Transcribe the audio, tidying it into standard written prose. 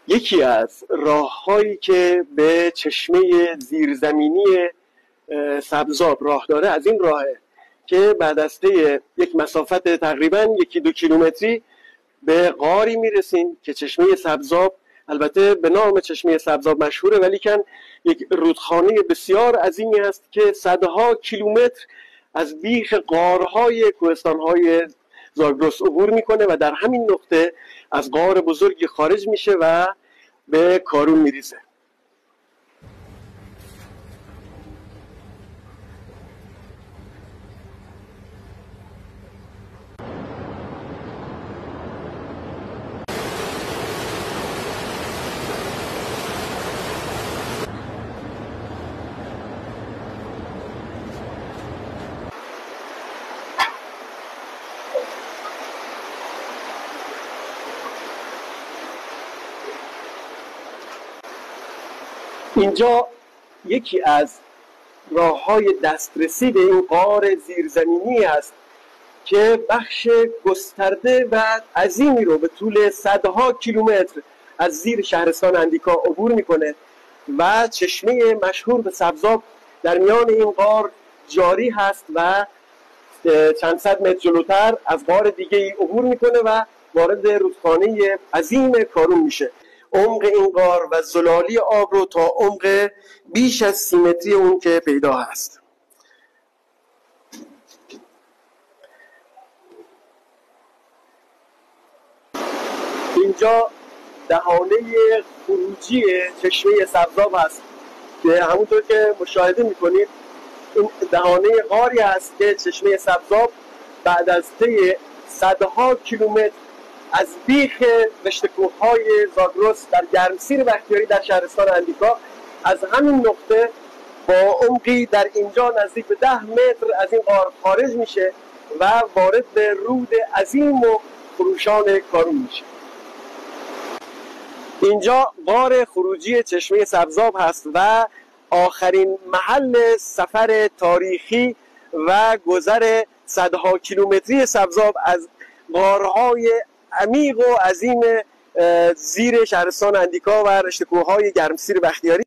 یکی از راههایی که به چشمه زیرزمینی سبزاب راه داره از این راهه که بعد از طی یک مسافت تقریبا 1-2 کیلومتری به غاری میرسیم که چشمه سبزاب البته به نام چشمه سبزاب مشهوره، ولیکن یک رودخانه بسیار عظیمی است که صدها کیلومتر از بیخ غارهای کوهستانهای زاگرس عبور میکنه و در همین نقطه از غار بزرگی خارج میشه و به کارون میریزه. اینجا یکی از راه‌های دسترسی به این غار زیرزمینی است که بخش گسترده و عظیمی رو به طول صدها کیلومتر از زیر شهرستان اندیکا عبور میکنه و چشمه مشهور به سبزاب در میان این غار جاری هست و چند صد متر جلوتر از غار دیگه ای عبور میکنه و وارد رودخانه عظیم کارون میشه. عمق این غار و زلالی آب رو تا عمق بیش از 30 متری اون که پیدا هست. اینجا دهانه خروجی چشمه سبزاب هست که همونطور که مشاهده میکنید این دهانه غاری هست که چشمه سبزاب بعد از طی صدها کیلومتر از بیخ رشته کوههای زاگرس در گرمسیر بختیاری در شهرستان اندیکا از همین نقطه با عمقی در اینجا نزدیک به 10 متر از این غار خارج میشه و وارد به رود عظیم و خروشان کارون میشه. اینجا غار خروجی چشمه سبزاب هست و آخرین محل سفر تاریخی و گذر صدها کیلومتری سبزاب از غارهای عمیق و عظیم زیر شهرستان اندیکا و رشته کوههای گرمسیر بختیاری